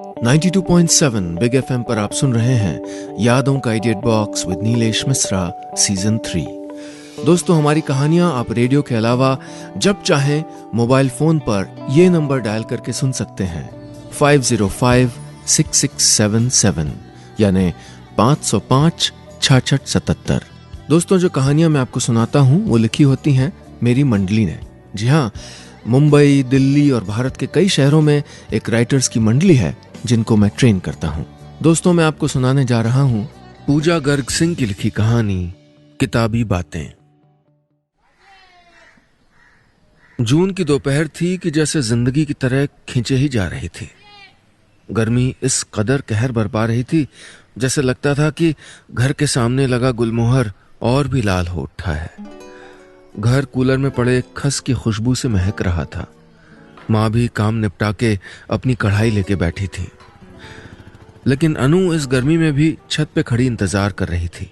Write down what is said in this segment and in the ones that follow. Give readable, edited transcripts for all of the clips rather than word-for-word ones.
92.7 big FM पर आप सुन रहे हैं यादों का idiot box with Nilesh Mishra season 3। दोस्तों, हमारी कहानियां आप रेडियो के अलावा जब चाहें मोबाइल फोन पर ये नंबर डायल करके सुन सकते हैं 505-6677 यानी 505-6677। दोस्तों, जो कहानियां मैं आपको सुनाता हूं वो लिखी होती हैं मेरी मंडली ने। जी हाँ, मुंबई, दिल्ली और भारत के कई शहरों में एक राइटर्स की मंडली है जिनको मैं ट्रेन करता हूं। दोस्तों, मैं आपको सुनाने जा रहा हूं पूजा गर्ग सिंह की लिखी कहानी किताबी बातें। जून की दोपहर थी कि जैसे जिंदगी की तरह खींचे ही जा रही थी। गर्मी इस कदर कहर बरपा रही थी जैसे लगता था कि घर के सामने लगा गुलमोहर और भी लाल हो उठा है। घर कूलर में पड़े खस की खुशबू से महक रहा था। माँ भी काम निपटा के अपनी कढ़ाई लेके बैठी थी, लेकिन अनु इस गर्मी में भी छत पे खड़ी इंतजार कर रही थी।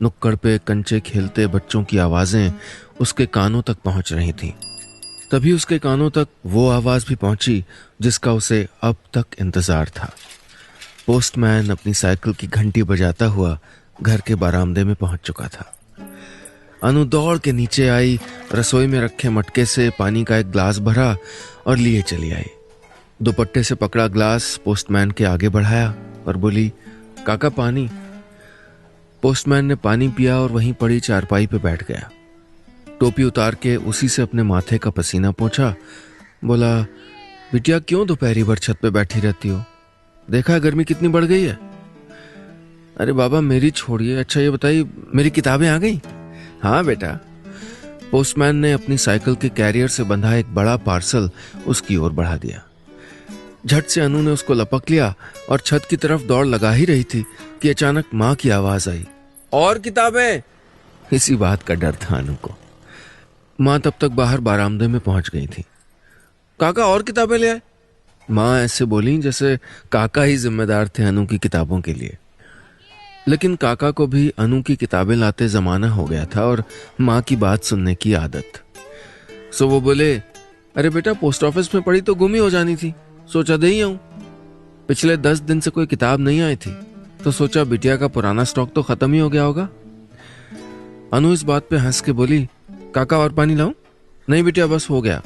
नुक्कड़ पे कंचे खेलते बच्चों की आवाजें उसके कानों तक पहुंच रही थीं। तभी उसके कानों तक वो आवाज भी पहुंची जिसका उसे अब तक इंतजार था। पोस्टमैन अपनी साइकिल की घंटी बजाता हुआ घर के बरामदे में पहुंच चुका था। अनु दौड़ के नीचे आई, रसोई में रखे मटके से पानी का एक ग्लास भरा और लिए चली आई। दुपट्टे से पकड़ा ग्लास पोस्टमैन के आगे बढ़ाया और बोली, काका पानी। पोस्टमैन ने पानी पिया और वहीं पड़ी चारपाई पे बैठ गया। टोपी उतार के उसी से अपने माथे का पसीना पोंछा। बोला, बिटिया क्यों दोपहरी भर छत पे बैठी रहती हो? देखा गर्मी कितनी बढ़ गई है। अरे बाबा मेरी छोड़िए, अच्छा ये बताइए मेरी किताबें आ गई? हाँ बेटा। पोस्टमैन ने अपनी साइकिल के कैरियर से बंधा एक बड़ा पार्सल उसकी ओर बढ़ा दिया। झट से अनु ने उसको लपक लिया और छत की तरफ दौड़ लगा ही रही थी कि अचानक माँ की आवाज आई, और किताबें। इसी बात का डर था अनु को। माँ तब तक बाहर बारामदे में पहुंच गई थी। काका और किताबें ले आए। माँ ऐसे बोली जैसे काका ही जिम्मेदार थे अनु की किताबों के लिए। लेकिन काका को भी अनु की किताबें लाते जमाना हो गया था और माँ की बात सुनने की आदत। सो वो बोले, अरे बेटा पोस्ट ऑफिस में पड़ी तो गुम ही हो जानी थी, सोचा दे ही आऊं। पिछले 10 दिन से कोई किताब नहीं आई थी तो सोचा बिटिया का पुराना स्टॉक तो खत्म ही हो गया होगा। अनु इस बात पे हंस के बोली, काका और पानी लाऊं? नहीं बिटिया बस हो गया,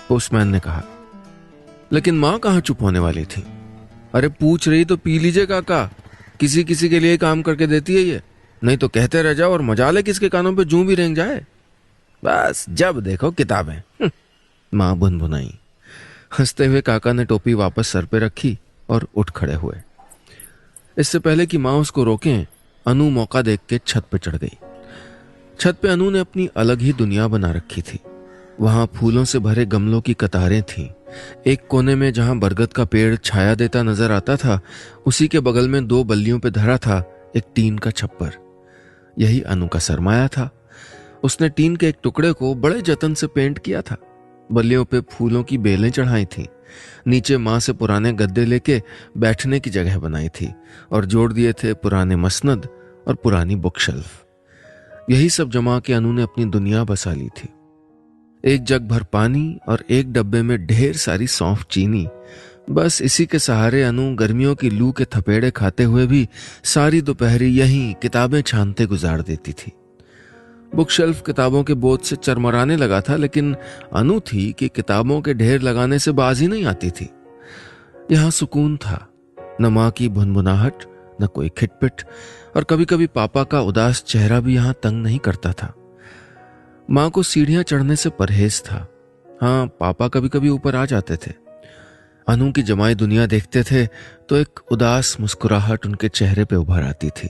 पोस्टमैन ने कहा। लेकिन माँ कहाँ चुप होने वाली थी। अरे पूछ रही तो पी लीजिए काका, किसी किसी के लिए काम करके देती है ये, नहीं तो कहते रह जाओ और मजाले किसके कानों पे जूं भी रेंग जाए। बस जब देखो किताबें, माँ बुनबुनाई। हंसते हुए काका ने टोपी वापस सर पे रखी और उठ खड़े हुए। इससे पहले कि माँ उसको रोकें, अनु मौका देख के छत पे चढ़ गई। छत पे अनु ने अपनी अलग ही दुनिया बना रखी थी। वहां फूलों से भरे गमलों की कतारें थीं। एक कोने में जहां बरगद का पेड़ छाया देता नजर आता था, उसी के बगल में 2 बल्लियों पे धरा था एक टीन का छप्पर। यही अनु का सरमाया था। उसने टीन के एक टुकड़े को बड़े जतन से पेंट किया था। बल्लियों पे फूलों की बेलें चढ़ाई थीं। नीचे माँ से पुराने गद्दे लेके बैठने की जगह बनाई थी और जोड़ दिए थे पुराने मसनद और पुरानी बुक शेल्फ। यही सब जमा के अनु ने अपनी दुनिया बसा ली थी। एक जग भर पानी और एक डब्बे में ढेर सारी सौंफ चीनी। बस इसी के सहारे अनु गर्मियों की लू के थपेड़े खाते हुए भी सारी दोपहरी यहीं किताबें छानते गुजार देती थी। बुक शेल्फ किताबों के बोझ से चरमराने लगा था, लेकिन अनु थी कि किताबों के ढेर लगाने से बाज ही नहीं आती थी। यहां सुकून था, न माँ की भुनभुनाहट, न कोई खिटपिट, और कभी कभी पापा का उदास चेहरा भी यहां तंग नहीं करता था। माँ को सीढ़ियां चढ़ने से परहेज था। हाँ, पापा कभी कभी ऊपर आ जाते थे। अनु की जमाई दुनिया देखते थे तो एक उदास मुस्कुराहट उनके चेहरे पे उभर आती थी।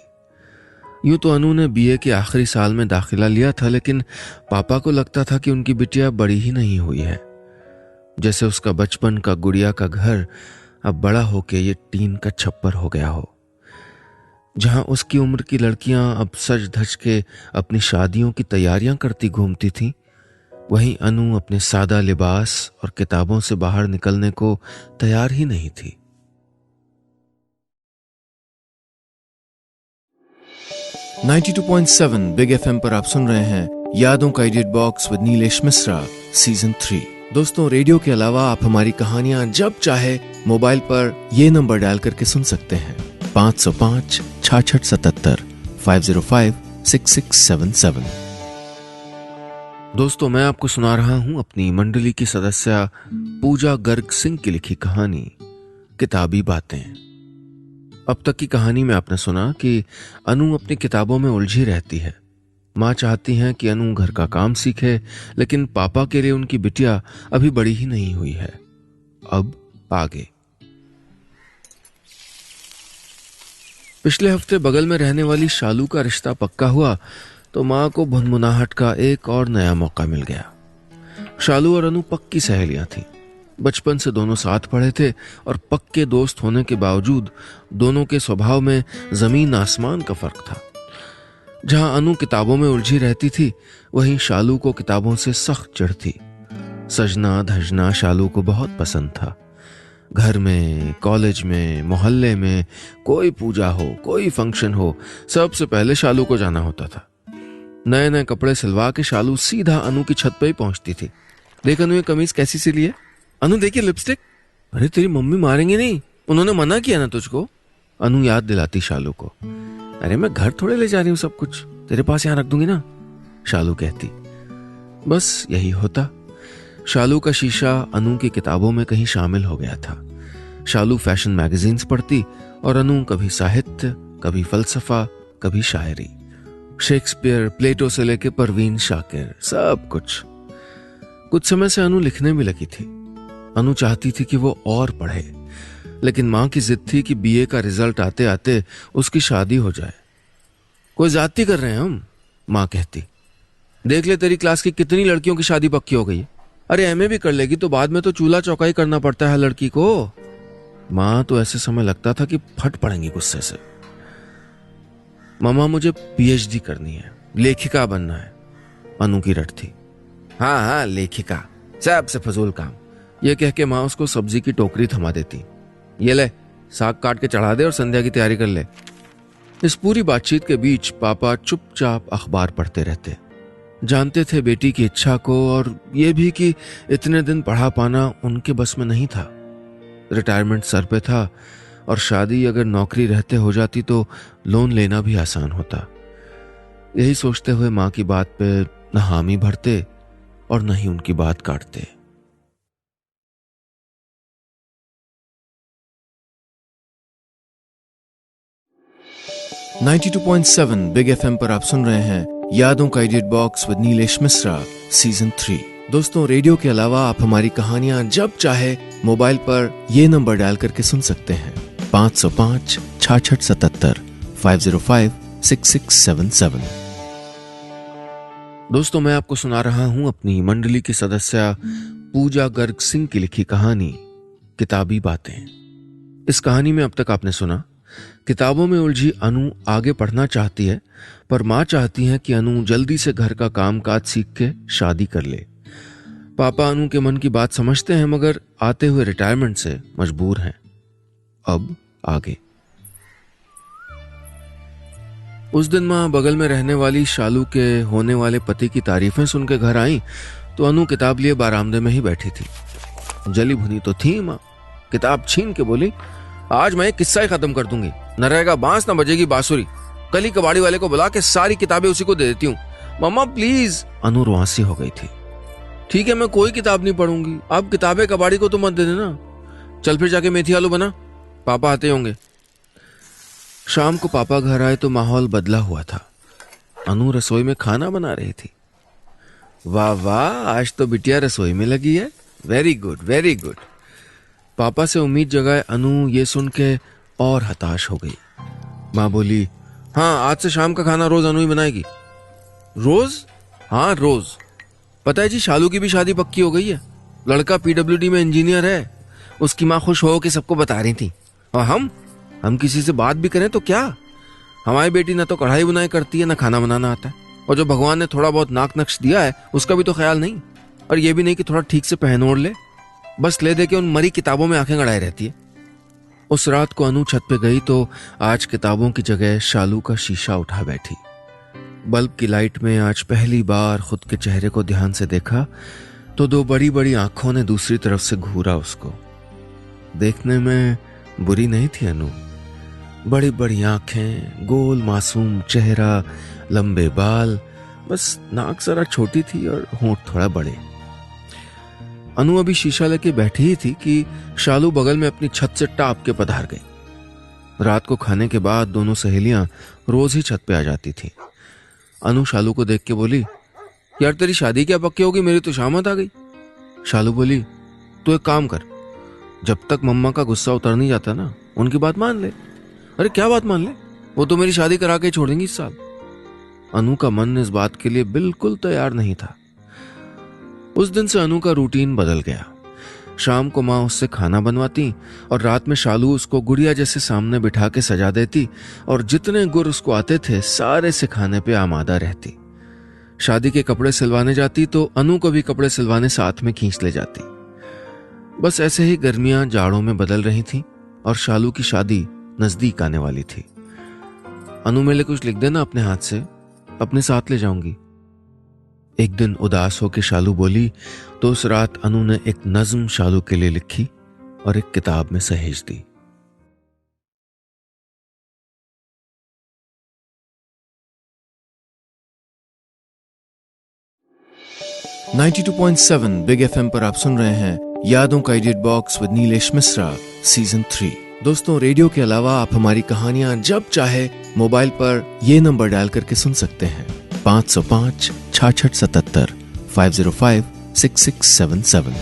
यूं तो अनु ने बीए के आखिरी साल में दाखिला लिया था, लेकिन पापा को लगता था कि उनकी बिटिया बड़ी ही नहीं हुई है। जैसे उसका बचपन का गुड़िया का घर अब बड़ा होके ये टीन का छप्पर हो गया हो। जहां उसकी उम्र की लड़कियां अब सज धज के अपनी शादियों की तैयारियां करती घूमती थीं, वहीं अनु अपने सादा लिबास और किताबों से बाहर निकलने को तैयार ही नहीं थी। 92.7 बिग एफएम पर आप सुन रहे हैं यादों का idiot box with Nilesh Mishra season 3। दोस्तों, रेडियो के अलावा आप हमारी कहानियां जब चाहे मोबाइल पर ये नंबर डायल करके सुन सकते हैं 505 6677 505-6677। दोस्तों, मैं आपको सुना रहा हूं अपनी मंडली की सदस्य पूजा गर्ग सिंह की लिखी कहानी किताबी बातें। अब तक की कहानी में आपने सुना कि अनु अपनी किताबों में उलझी रहती है। माँ चाहती हैं कि अनु घर का काम सीखे, लेकिन पापा के लिए उनकी बिटिया अभी बड़ी ही नहीं हुई है। अब आगे। पिछले हफ्ते बगल में रहने वाली शालू का रिश्ता पक्का हुआ तो माँ को भुनभुनाहट का एक और नया मौका मिल गया। शालू और अनु पक्की सहेलियां थीं। बचपन से दोनों साथ पढ़े थे और पक्के दोस्त होने के बावजूद दोनों के स्वभाव में जमीन आसमान का फर्क था। जहां अनु किताबों में उलझी रहती थी, वहीं शालू को किताबों से सख्त चिढ़ थी। सजना धजना शालू को बहुत पसंद था। घर में, कॉलेज में, मोहल्ले में कोई पूजा हो, कोई फंक्शन हो, सबसे पहले शालू को जाना होता था। नए नए कपड़े सिलवा के शालू सीधा अनु की छत पे ही पहुंचती थी। देख अनु, ये कमीज कैसी सिली है? अनु देखिए लिपस्टिक। अरे तेरी मम्मी मारेंगे नहीं, उन्होंने मना किया ना तुझको। अनु याद दिलाती शालू को। अरे मैं घर थोड़े ले जा रही हूं, सब कुछ तेरे पास यहां रख दूंगी ना, शालू कहती। बस यही होता। शालू का शीशा अनु की किताबों में कहीं शामिल हो गया था। शालू फैशन मैगजीन्स पढ़ती और अनु कभी साहित्य, कभी फलसफा, कभी शायरी। शेक्सपियर, प्लेटो से लेके परवीन शाकिर, सब कुछ। कुछ समय से अनु लिखने में लगी थी। अनु चाहती थी कि वो और पढ़े, लेकिन मां की जिद थी कि बीए का रिजल्ट आते आते उसकी शादी हो जाए। कोई ज्यादती कर रहे हैं हम, मां कहती। देख ले तेरी क्लास की कितनी लड़कियों की शादी पक्की हो गई है। अरे एमए भी कर लेगी तो बाद में तो चूल्हा चौका ही करना पड़ता है लड़की को। मां तो ऐसे समय लगता था कि फट पड़ेंगी गुस्से से। मामा मुझे पीएचडी करनी है, लेखिका बनना है, अनु की रट थी। हाँ हाँ लेखिका, सबसे फजूल काम, ये कह के मां उसको सब्जी की टोकरी थमा देती। ये ले साग काट के चढ़ा दे और संध्या की तैयारी कर ले। इस पूरी बातचीत के बीच पापा चुपचाप अखबार पढ़ते रहते। जानते थे बेटी की इच्छा को, और ये भी कि इतने दिन पढ़ा पाना उनके बस में नहीं था। रिटायरमेंट सर पे था और शादी अगर नौकरी रहते हो जाती तो लोन लेना भी आसान होता। यही सोचते हुए मां की बात पे न हामी भरते और न ही उनकी बात काटते। – 92.7 बिग एफएम पर आप सुन रहे हैं यादों का edit box with Nilesh Mishra season 3। दोस्तों, रेडियो के अलावा आप हमारी कहानियां जब चाहे मोबाइल पर ये नंबर डायल करके सुन सकते हैं 505 6677 505-6677। दोस्तों, मैं आपको सुना रहा हूं अपनी मंडली की सदस्य पूजा गर्ग सिंह की लिखी कहानी किताबी बातें। इस कहानी में अब तक आपने सुना, किताबों में उलझी अनु आगे पढ़ना चाहती है, पर मां चाहती है कि अनु जल्दी से घर का कामकाज सीख के शादी कर ले। पापा अनु के मन की बात समझते हैं, मगर आते हुए रिटायरमेंट से मजबूर हैं। अब आगे। उस दिन मां बगल में रहने वाली शालू के होने वाले पति की तारीफें सुन के घर आई तो अनु किताब लिए बारामदे में ही बैठी थी। जली भुनी तो थी मां। किताब छीन के बोली, आज मैं एक किस्सा ही खत्म कर दूंगी, न रहेगा बांस न बजेगी बांसुरी। कल ही कबाड़ी वाले को बुला के सारी किताबें उसी को दे देती हूँ। मम्मा प्लीज। अनु रुआंसी हो गई थी। ठीक है, मैं कोई किताब नहीं पढ़ूंगी, अब किताबें कबाड़ी को तो मत दे देना। चल फिर जाके मेथी आलू बना, पापा आते होंगे। शाम को पापा घर आए तो माहौल बदला हुआ था। अनु रसोई में खाना बना रही थी। वाह वाह, आज तो बिटिया रसोई में लगी है। Very good very good. पापा से उम्मीद जगाए अनु ये सुन के और हताश हो गई। माँ बोली, हाँ आज से शाम का खाना रोज अनु ही बनाएगी। रोज? हाँ रोज। पता है जी, शालू की भी शादी पक्की हो गई है। लड़का पीडब्ल्यूडी में इंजीनियर है। उसकी माँ खुश हो के सबको बता रही थी। और हम किसी से बात भी करें तो क्या, हमारी बेटी ना तो कढ़ाई बुनाई करती है, ना खाना बनाना आता है, और जो भगवान ने थोड़ा बहुत नाक नक्श दिया है उसका भी तो ख्याल नहीं। और ये भी नहीं कि थोड़ा ठीक से पहन ओढ़ ले, बस ले दे के उन मरी किताबों में आंखें गड़ाए रहती है। उस रात को अनु छत पे गई तो आज किताबों की जगह शालू का शीशा उठा बैठी। बल्ब की लाइट में आज पहली बार खुद के चेहरे को ध्यान से देखा तो दो बड़ी बड़ी आंखों ने दूसरी तरफ से घूरा उसको। देखने में बुरी नहीं थी अनु। बड़ी बड़ी आंखें, गोल मासूम चेहरा, लंबे बाल, बस नाक जरा छोटी थी और होंठ थोड़ा बड़े। अनु अभी शीशा लेके बैठी ही थी कि शालू बगल में अपनी छत से टाप के पधार गई। रात को खाने के बाद दोनों सहेलियां रोज ही छत पे आ जाती थी। अनु शालू को देख के बोली, यार तेरी शादी क्या पक्की होगी, मेरी तो शामत आ गई। शालू बोली, तू एक काम कर, जब तक मम्मा का गुस्सा उतर नहीं जाता ना, उनकी बात मान ले। अरे क्या बात मान ले, वो तो मेरी शादी करा के छोड़ देंगी इस साल। अनु का मन इस बात के लिए बिल्कुल तैयार नहीं था। उस दिन से अनु का रूटीन बदल गया। शाम को माँ उससे खाना बनवाती और रात में शालू उसको गुड़िया जैसे सामने बिठा के सजा देती और जितने गुर उसको आते थे सारे से खाने पे आमादा रहती। शादी के कपड़े सिलवाने जाती तो अनु को भी कपड़े सिलवाने साथ में खींच ले जाती। बस ऐसे ही गर्मियां जाड़ों में बदल रही थी और शालू की शादी नजदीक आने वाली थी। अनु मेरे लिए कुछ लिख देना अपने हाथ से, अपने साथ ले जाऊंगी। एक दिन उदास होकर शालू बोली तो उस रात अनु ने एक नज्म शालू के लिए लिखी और एक किताब में सहेज दी। बिग एफएम पर आप सुन रहे हैं यादों का edit box with Nilesh Mishra season 3। दोस्तों, रेडियो के अलावा आप हमारी कहानियां जब चाहे मोबाइल पर ये नंबर डायल करके सुन सकते हैं 505-6677 505-6677।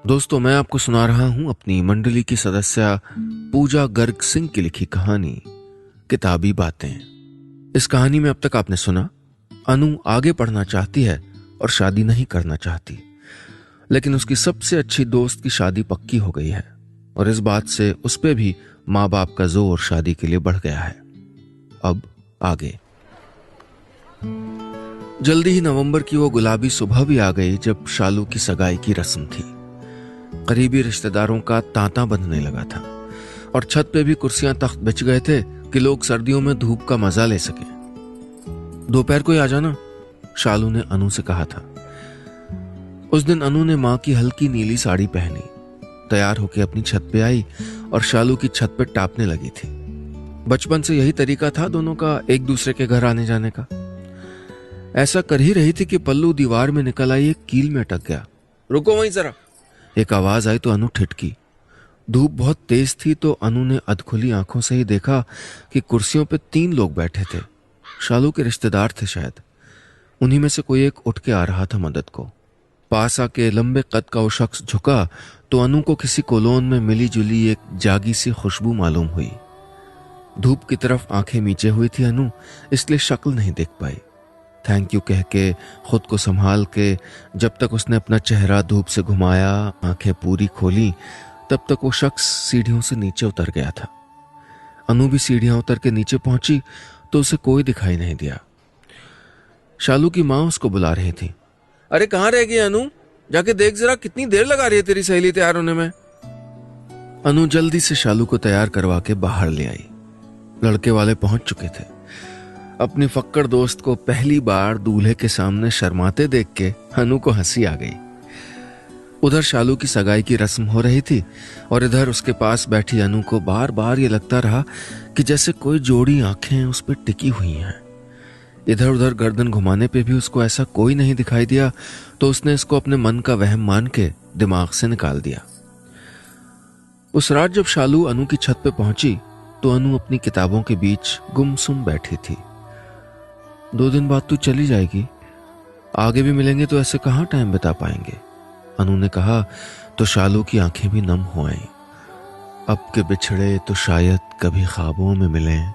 दोस्तों, मैं आपको सुना रहा हूं अपनी मंडली की सदस्य पूजा गर्ग सिंह की लिखी कहानी किताबी बातें। इस कहानी में अब तक आपने सुना, अनु आगे पढ़ना चाहती है और शादी नहीं करना चाहती, लेकिन उसकी सबसे अच्छी दोस्त की शादी पक्की हो गई है और इस बात से उस पे भी माँ बाप का जोर शादी के लिए बढ़ गया है। अब आगे। जल्दी ही नवंबर की वो गुलाबी सुबह भी आ गई जब शालू की सगाई की रस्म थी। करीबी रिश्तेदारों का तांता बंधने लगा था और छत पे भी कुर्सियां तख्त बिछ गए थे कि लोग सर्दियों में धूप का मजा ले सके। दोपहर को ही आ जाना, शालू ने अनु से कहा था। उस दिन अनु ने माँ की हल्की नीली साड़ी पहनी, तैयार होकर अपनी छत पे आई और शालू की छत पे टापने लगी थी। बचपन से यही तरीका था दोनों का एक दूसरे के घर आने जाने का। ऐसा कर ही रही थी कि पल्लू दीवार में निकल आई, एक कील में अटक गया। रुको वहीं जरा, एक आवाज आई तो अनु ठिठकी। धूप बहुत तेज थी तो अनु ने अधखुली आंखों से ही देखा कि कुर्सियों पे 3 लोग बैठे थे। शालू के रिश्तेदार थे शायद। उन्हीं में से कोई एक उठ के आ रहा था मदद को। पास आके लंबे कद का वो शख्स झुका तो अनु को किसी कोलोन में मिली जुली एक जागी सी खुशबू मालूम हुई। धूप की तरफ आंखें मीचे हुई थी अनु, इसलिए शक्ल नहीं देख पाई। थैंक यू कह के खुद को संभाल के जब तक उसने अपना चेहरा धूप से घुमाया, आंखें पूरी खोली, तब तक वो शख्स सीढ़ियों से नीचे उतर गया था। अनु भी सीढ़ियां उतर के नीचे पहुंची तो उसे कोई दिखाई नहीं दिया। शालू की माँ उसको बुला रही थी। अरे कहाँ रह गई अनु, जाके देख जरा, कितनी देर लगा रही है तेरी सहेली तैयार होने में। अनु जल्दी से शालू को तैयार करवा के बाहर ले आई। लड़के वाले पहुंच चुके थे। अपनी फक्कड़ दोस्त को पहली बार दूल्हे के सामने शर्माते देख के अनु को हंसी आ गई। उधर शालू की सगाई की रस्म हो रही थी और इधर उसके पास बैठी अनु को बार बार ये लगता रहा कि जैसे कोई जोड़ी आंखें उस पर टिकी हुई हैं। इधर उधर गर्दन घुमाने पे भी उसको ऐसा कोई नहीं दिखाई दिया तो उसने इसको अपने मन का वहम मान के दिमाग से निकाल दिया। उस रात जब शालू अनु की छत पे पहुंची तो अनु अपनी किताबों के बीच गुमसुम बैठी थी। 2 दिन बाद तू चली जाएगी, आगे भी मिलेंगे तो ऐसे कहाँ टाइम बिता पाएंगे, अनु ने कहा तो शालू की आंखें भी नम हो आईं। अब के बिछड़े तो शायद कभी ख्वाबों में मिलें,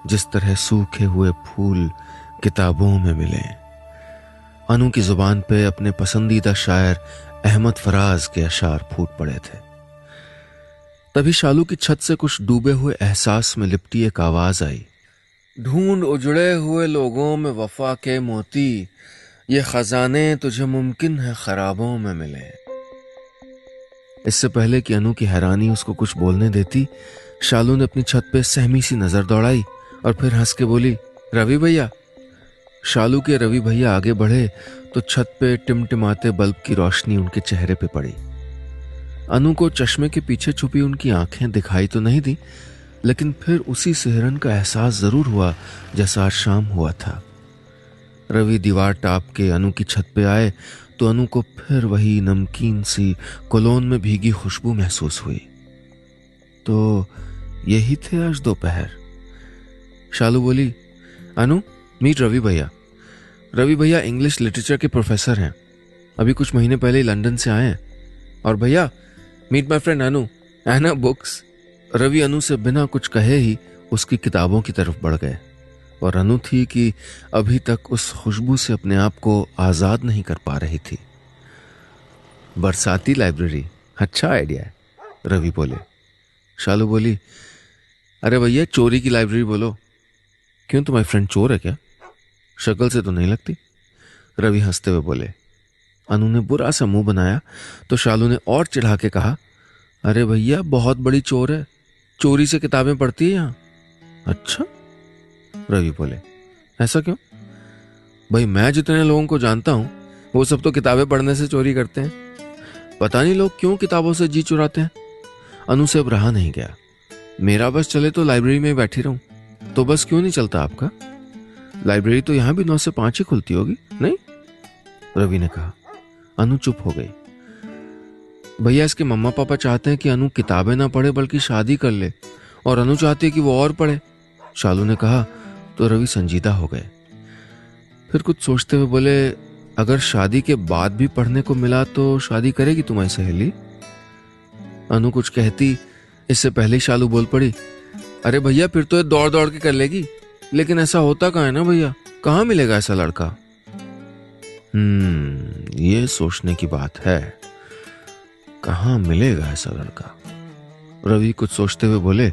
जिस तरह सूखे हुए फूल किताबों में मिलें। अनु की जुबान पे अपने पसंदीदा शायर अहमद फराज के अशार फूट पड़े थे। तभी शालू की छत से कुछ डूबे हुए एहसास में लिपटी एक आवाज आई। ढूंढ उजड़े हुए लोगों में वफा के मोती, ये खजाने तुझे मुमकिन है खराबों में मिले। इससे पहले कि अनु की हैरानी उसको कुछ बोलने देती, शालू ने अपनी छत पे सहमी सी नजर दौड़ाई और फिर हंस के बोली, रवि भैया। शालू के रवि भैया आगे बढ़े तो छत पे टिमटिमाते बल्ब की रोशनी उनके चेहरे पे पड़ी। अनु को चश्मे के पीछे छुपी उनकी आंखें दिखाई तो नहीं दी, लेकिन फिर उसी सिहरन का एहसास जरूर हुआ जैसा आज शाम हुआ था। रवि दीवार टाप के अनु की छत पे आए तो अनु को फिर वही नमकीन सी कोलोन में भीगी खुशबू महसूस हुई। तो यही थे आज दोपहर। शालू बोली, अनु मीट रवि भैया। रवि भैया इंग्लिश लिटरेचर के प्रोफेसर हैं, अभी कुछ महीने पहले ही लंदन से आए हैं। और भैया मीट माय फ्रेंड अनु, एना बुक्स। रवि अनु से बिना कुछ कहे ही उसकी किताबों की तरफ बढ़ गए और अनु थी कि अभी तक उस खुशबू से अपने आप को आजाद नहीं कर पा रही थी। बरसाती लाइब्रेरी, अच्छा आइडिया है, रवि बोले। शालू बोली, अरे भैया चोरी की लाइब्रेरी बोलो। क्यों, तुम्हारी फ्रेंड चोर है क्या? शक्ल से तो नहीं लगती, रवि हंसते हुए बोले। अनु ने बुरा सा मुंह बनाया तो शालू ने और चिढ़ा के कहा, अरे भैया बहुत बड़ी चोर है, चोरी से किताबें पढ़ती है यहां। अच्छा, रवि बोले, ऐसा क्यों? भाई मैं जितने लोगों को जानता हूं वो सब तो किताबें पढ़ने से चोरी करते हैं, पता नहीं लोग क्यों किताबों से जी चुराते हैं। अनु से अब रहा नहीं गया। मेरा बस चले तो लाइब्रेरी में बैठी रहूं, तो बस क्यों नहीं चलता आपका? लाइब्रेरी तो यहां भी 9 से 5 ही खुलती होगी, नहीं? रवि ने कहा। अनु चुप हो गई। भैया इसके मम्मा पापा चाहते हैं कि अनु किताबें ना पढ़े बल्कि शादी कर ले, और अनु चाहती है कि वो और पढ़े, शालू ने कहा। तो रवि संजीदा हो गए। फिर कुछ सोचते हुए बोले, अगर शादी के बाद भी पढ़ने को मिला तो शादी करेगी तुम्हारी सहेली? अनु कुछ कहती इससे पहले ही शालू बोल पड़ी, अरे भैया फिर तो ये दौड़ दौड़ के कर लेगी, लेकिन ऐसा होता कहाँ है ना भैया, कहाँ मिलेगा ऐसा लड़का? ये सोचने की बात है, कहाँ मिलेगा ऐसा लड़का? रवि कुछ सोचते हुए बोले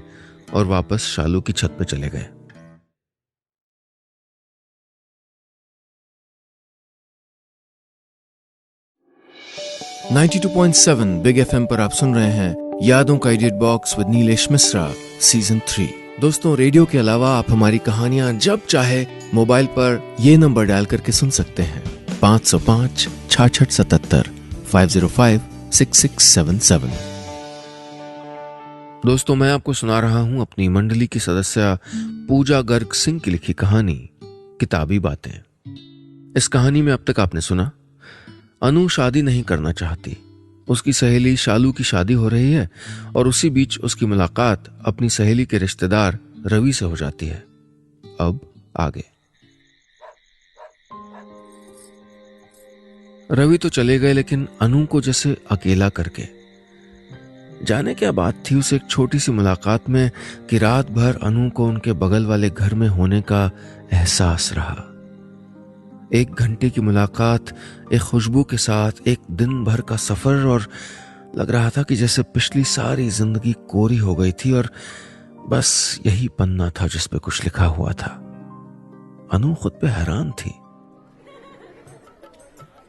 और वापस शालू की छत पे चले गए। .7 बिग एफएम पर आप सुन रहे हैं यादों का edit box with Nilesh Mishra season 3। दोस्तों, रेडियो के अलावा आप हमारी कहानियां जब चाहे मोबाइल पर ये नंबर डायल करके सुन सकते हैं, 505 66 77 505 6677। दोस्तों, मैं आपको सुना रहा हूं अपनी मंडली की सदस्य पूजा गर्ग सिंह की लिखी कहानी किताबी बातें। इस कहानी में अब तक आपने सुना, अनु शादी नहीं करना चाहती, उसकी सहेली शालू की शादी हो रही है और उसी बीच उसकी मुलाकात अपनी सहेली के रिश्तेदार रवि से हो जाती है। अब आगे। रवि तो चले गए, लेकिन अनु को जैसे अकेला करके। जाने क्या बात थी उस एक छोटी सी मुलाकात में कि रात भर अनु को उनके बगल वाले घर में होने का एहसास रहा। 1 घंटे की मुलाकात, एक खुशबू के साथ एक दिन भर का सफर, और लग रहा था कि जैसे पिछली सारी जिंदगी कोरी हो गई थी और बस यही पन्ना था जिस पे कुछ लिखा हुआ था। अनु खुद पे हैरान थी।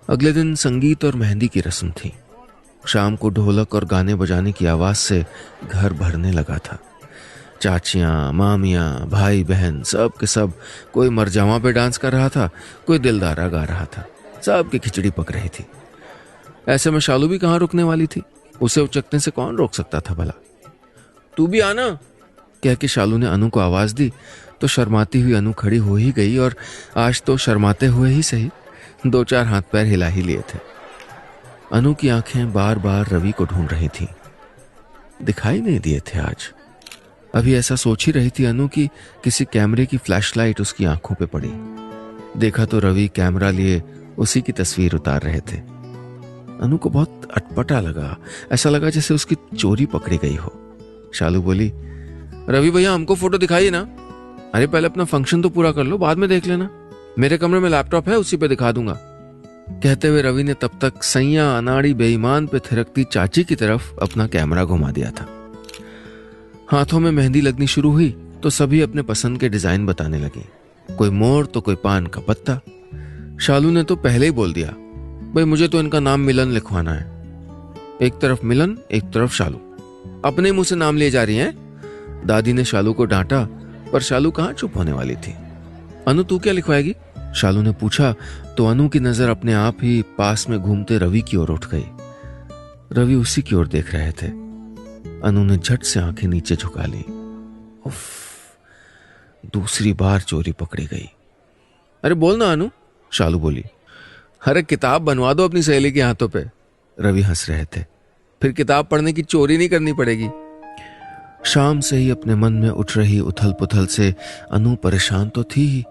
अगले दिन संगीत और मेहंदी की रस्म थी। शाम को ढोलक और गाने बजाने की आवाज से घर भरने लगा था। चाचियां, मामियां, भाई बहन सब के सब, कोई मरजावा पे डांस कर रहा था, कोई दिलदारा गा रहा था, सब की खिचड़ी पक रही थी। ऐसे में शालू भी कहां रुकने वाली थी, उसे उचकने से कौन रोक सकता था भला? तू भी आना, कह के शालू ने अनु को आवाज दी तो शर्माती हुई अनु खड़ी हो ही गई, और आज तो शर्माते हुए ही सही 2-4 हाथ पैर हिला ही लिए थे। अनु की आंखें बार बार रवि को ढूंढ रही थी, दिखाई नहीं दिए थे आज। अभी ऐसा सोच ही रही थी अनु की किसी कैमरे की फ्लैशलाइट उसकी आंखों पे पड़ी। देखा तो रवि कैमरा लिए उसी की तस्वीर उतार रहे थे। अनु को बहुत अटपटा लगा, ऐसा लगा जैसे उसकी चोरी पकड़ी गई हो। शालू बोली, रवि भैया हमको फोटो दिखाइए ना। अरे पहले अपना फंक्शन तो पूरा कर लो, बाद में देख लेना, मेरे कमरे में लैपटॉप है उसी पे दिखा दूंगा। कहते हुए रवि ने तब तक सैया अनाड़ी बेईमान पे थिरकती चाची की तरफ अपना कैमरा घुमा दिया था। हाथों में मेहंदी लगनी शुरू हुई तो सभी अपने पसंद के डिजाइन बताने लगे, कोई मोर तो कोई पान का पत्ता। शालू ने तो पहले ही बोल दिया, भाई मुझे तो इनका नाम मिलन लिखवाना है। एक तरफ मिलन, एक तरफ शालू, अपने मुंह से नाम लिए जा रही हैं। दादी ने शालू को डांटा, पर शालू कहां चुप होने वाली थी। अनु तू क्या लिखवाएगी? शालू ने पूछा तो अनु की नजर अपने आप ही पास में घूमते रवि की ओर उठ गई। रवि उसी की ओर देख रहे थे। अनु ने झट से आंखें नीचे झुका ली। उफ, दूसरी बार चोरी पकड़ी गई। अरे बोल ना अनु, शालू बोली। अरे किताब बनवा दो अपनी सहेली के हाथों पे। रवि हंस रहे थे। फिर किताब पढ़ने की चोरी नहीं करनी पड़ेगी। शाम से ही अपने मन में उठ रही उथल पुथल से अनु परेशान तो थी ही,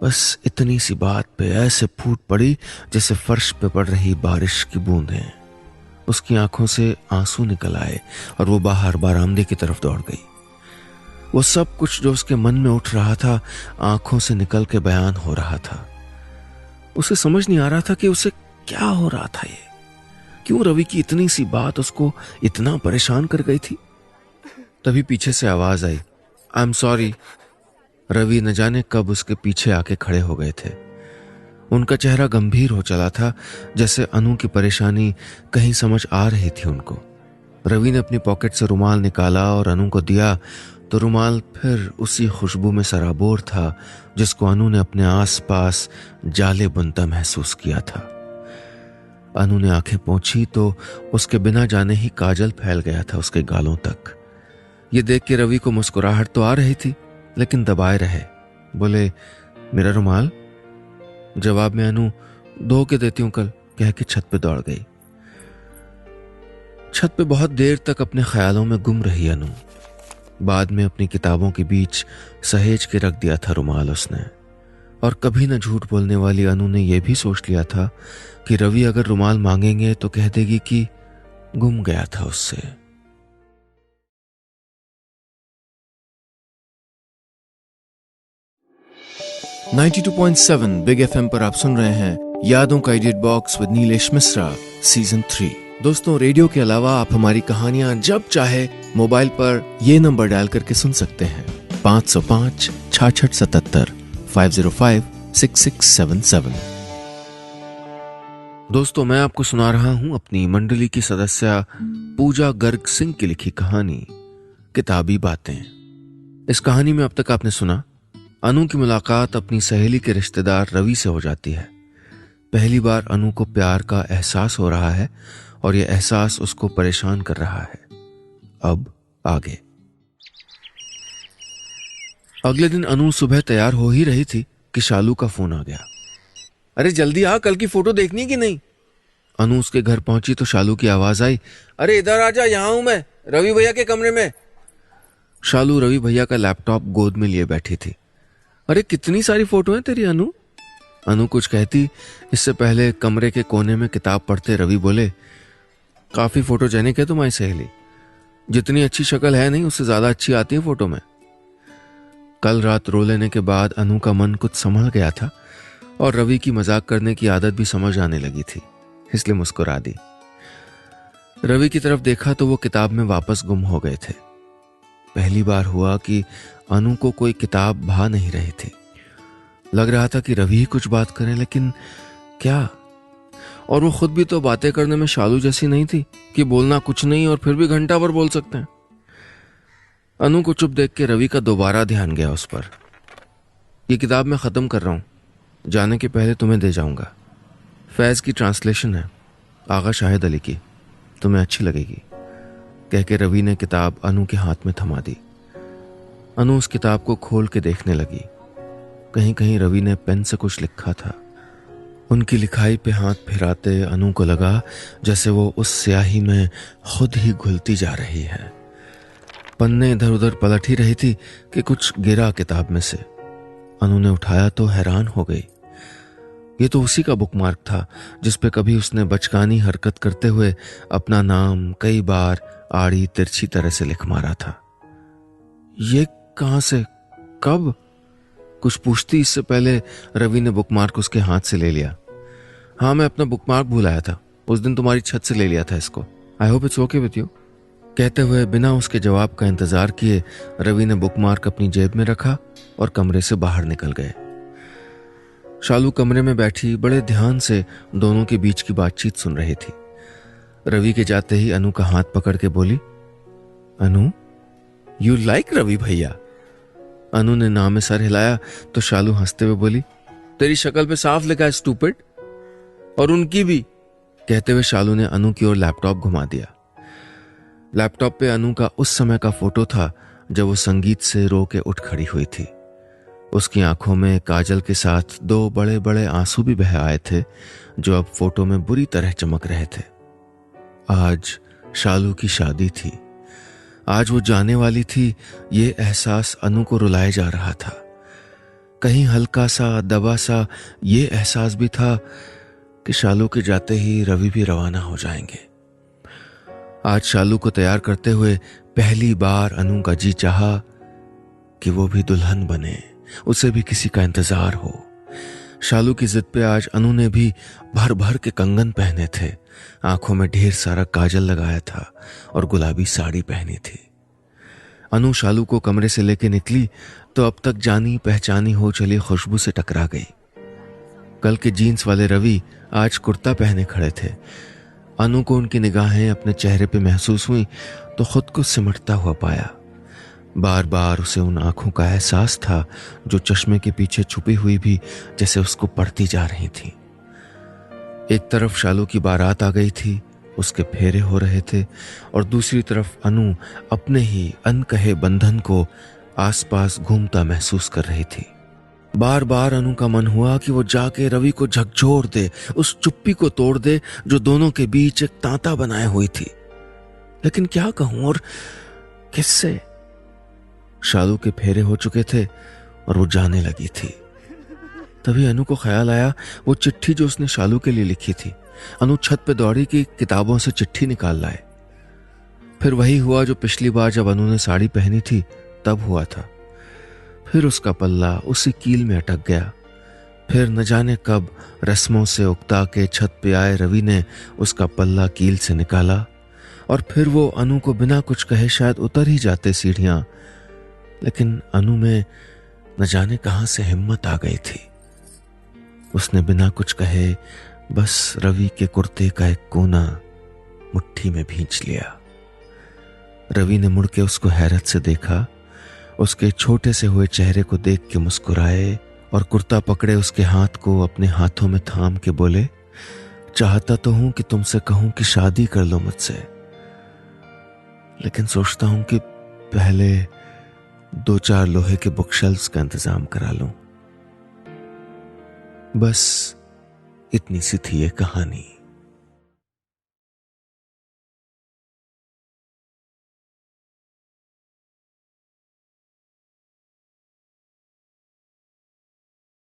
बस इतनी सी बात पे ऐसे फूट पड़ी जैसे फर्श पे पड़ रही बारिश की बूंदें। उसकी आंखों से आंसू निकल आए और वो बाहर बरामदे की तरफ दौड़ गई। वो सब कुछ जो उसके मन में उठ रहा था आंखों से निकल के बयान हो रहा था। उसे समझ नहीं आ रहा था कि उसे क्या हो रहा था। ये क्यों रवि की इतनी सी बात उसको इतना परेशान कर गई थी। तभी पीछे से आवाज आई, आई एम सॉरी। रवि न जाने कब उसके पीछे आके खड़े हो गए थे। उनका चेहरा गंभीर हो चला था, जैसे अनु की परेशानी कहीं समझ आ रही थी उनको। रवि ने अपनी पॉकेट से रुमाल निकाला और अनु को दिया तो रुमाल फिर उसी खुशबू में सराबोर था जिसको अनु ने अपने आसपास जाले बुनता महसूस किया था। अनु ने आंखें पोंछी तो उसके बिना जाने ही काजल फैल गया था उसके गालों तक। ये देख के रवि को मुस्कुराहट तो आ रही थी, लेकिन दबाए रहे। बोले, मेरा रुमाल? जवाब में अनु, धो के देती हूं कल, कह के छत पे दौड़ गई। छत पे बहुत देर तक अपने ख्यालों में गुम रही अनु। बाद में अपनी किताबों के बीच सहेज के रख दिया था रुमाल उसने। और कभी न झूठ बोलने वाली अनु ने यह भी सोच लिया था कि रवि अगर रुमाल मांगेंगे तो कह देगी कि गुम गया था उससे। .7 बिग एफएम पर आप सुन रहे हैं यादों का edit box with Nilesh Mishra season 3। दोस्तों, रेडियो के अलावा आप हमारी कहानियां जब चाहे मोबाइल पर ये नंबर डायल करके सुन सकते हैं 505 6677 505 6677। दोस्तों, मैं आपको सुना रहा हूं अपनी मंडली की सदस्य पूजा गर्ग सिंह की लिखी कहानी किताबी बातें। इस कहानी में अब तक आपने सुना, अनु की मुलाकात अपनी सहेली के रिश्तेदार रवि से हो जाती है। पहली बार अनु को प्यार का एहसास हो रहा है और यह एहसास उसको परेशान कर रहा है। अब आगे। अगले दिन अनु सुबह तैयार हो ही रही थी कि शालू का फोन आ गया। अरे जल्दी आ, कल की फोटो देखनी कि नहीं? अनु उसके घर पहुंची तो शालू की आवाज आई, अरे इधर आजा, यहां हूं मैं, रवि भैया के कमरे में। शालू रवि भैया का लैपटॉप गोद में लिए बैठी थी। अरे कितनी सारी फोटो हैं तेरी अनु। अनु कुछ कहती, इससे पहले कमरे के कोने में किताब पढ़ते रवि बोले, काफी फोटोजेनिक है तुम्हारी सहेली, जितनी अच्छी शक्ल है नहीं उससे ज्यादा अच्छी आती है फोटो में। कल रात रो लेने के बाद अनु का मन कुछ संभल गया था और रवि की मजाक करने की आदत भी समझ आने लगी थी, इसलिए मुस्कुरा दी। रवि की तरफ देखा तो वो किताब में वापस गुम हो गए थे। पहली बार हुआ कि अनु को कोई किताब भा नहीं रही थी। लग रहा था कि रवि ही कुछ बात करे, लेकिन क्या? और वो खुद भी तो बातें करने में शालू जैसी नहीं थी कि बोलना कुछ नहीं और फिर भी घंटा भर बोल सकते हैं। अनु को चुप देख के रवि का दोबारा ध्यान गया उस पर। ये किताब मैं खत्म कर रहा हूं, जाने के पहले तुम्हें दे जाऊंगा। फैज की ट्रांसलेशन है, आगा शाहिद अली की, तुम्हें अच्छी लगेगी, कह के रवि ने किताब अनु के हाथ में थमा दी। अनु उस किताब को खोल के देखने लगी। कहीं कहीं रवि ने पेन से कुछ लिखा था। उनकी लिखाई पे हाथ फिराते अनु को लगा जैसे वो उस स्याही में खुद ही घुलती जा रही है। पन्ने इधर उधर पलट ही रही थी कि कुछ गिरा किताब में से। अनु ने उठाया तो हैरान हो गई। ये तो उसी का बुकमार्क था जिस पे कभी उसने बचकानी हरकत करते हुए अपना नाम कई बार आड़ी तिरछी तरह से लिख मारा था। ये कहां से, कब? कुछ पूछती इससे पहले रवि ने बुकमार्क उसके हाथ से ले लिया। हाँ, मैं अपना बुकमार्क भूल आया था, उस दिन तुम्हारी छत से ले लिया था इसको। I hope it's okay with you. कहते हुए बिना उसके जवाब का इंतजार किए रवि ने बुकमार्क अपनी जेब में रखा और कमरे से बाहर निकल गए। शालू कमरे में बैठी बड़े ध्यान से दोनों के बीच की बातचीत सुन रही थी। रवि के जाते ही अनु का हाथ पकड़ के बोली, अनु, यू लाइक रवि भैया? अनु ने नाम में सर हिलाया तो शालू हंसते हुए बोली, तेरी शक्ल पे साफ लिखा है स्टूपिड, और उनकी भी। कहते हुए शालू ने अनु की ओर लैपटॉप घुमा दिया। लैपटॉप पे अनु का उस समय का फोटो था जब वो संगीत से रो के उठ खड़ी हुई थी। उसकी आंखों में काजल के साथ 2 बड़े बड़े आंसू भी बह आए थे जो अब फोटो में बुरी तरह चमक रहे थे। आज शालू की शादी थी, आज वो जाने वाली थी। ये एहसास अनु को रुलाए जा रहा था। कहीं हल्का सा दबा सा ये एहसास भी था कि शालू के जाते ही रवि भी रवाना हो जाएंगे। आज शालू को तैयार करते हुए पहली बार अनु का जी चाहा कि वो भी दुल्हन बने, उसे भी किसी का इंतजार हो। शालू की जिद पे आज अनु ने भी भर भर के कंगन पहने थे, आंखों में ढेर सारा काजल लगाया था और गुलाबी साड़ी पहनी थी। अनु शालू को कमरे से लेके निकली तो अब तक जानी पहचानी हो चली खुशबू से टकरा गई। कल के जीन्स वाले रवि आज कुर्ता पहने खड़े थे। अनु को उनकी निगाहें अपने चेहरे पे महसूस हुई तो खुद को सिमटता हुआ पाया। बार बार उसे उन आंखों का एहसास था जो चश्मे के पीछे छुपी हुई भी जैसे उसको पढ़ती जा रही थी। एक तरफ शालू की बारात आ गई थी, उसके फेरे हो रहे थे, और दूसरी तरफ अनु अपने ही अनकहे बंधन को आसपास घूमता महसूस कर रही थी। बार बार अनु का मन हुआ कि वो जाके रवि को झकझोर दे, उस चुप्पी को तोड़ दे जो दोनों के बीच एक तांता बनाए हुई थी। लेकिन क्या कहूं और किससे? शालू के फेरे हो चुके थे और वो जाने लगी थी। तभी अनु को ख्याल आया वो चिट्ठी जो उसने शालू के लिए लिखी थी। अनु छत पे दौड़ी कि किताबों से चिट्ठी निकाल लाए। फिर वही हुआ जो पिछली बार जब अनु ने साड़ी पहनी थी तब हुआ था। फिर उसका पल्ला उसी कील में अटक गया। फिर न जाने कब रस्मों से उकता के छत पे आए रवि ने उसका पल्ला कील से निकाला, और फिर वो अनु को बिना कुछ कहे शायद उतर ही जाते सीढ़ियां, लेकिन अनु में न जाने कहां से हिम्मत आ गई थी। उसने बिना कुछ कहे बस रवि के कुर्ते का एक कोना मुट्ठी में भींच लिया। रवि ने मुड़ के उसको हैरत से देखा, उसके छोटे से हुए चेहरे को देख के मुस्कुराए और कुर्ता पकड़े उसके हाथ को अपने हाथों में थाम के बोले, चाहता तो हूं कि तुमसे कहूं कि शादी कर लो मुझसे, लेकिन सोचता हूं कि पहले 2-4 लोहे के बुकशेल्फ्स का इंतजाम करा लूं। बस इतनी सी थी ये कहानी।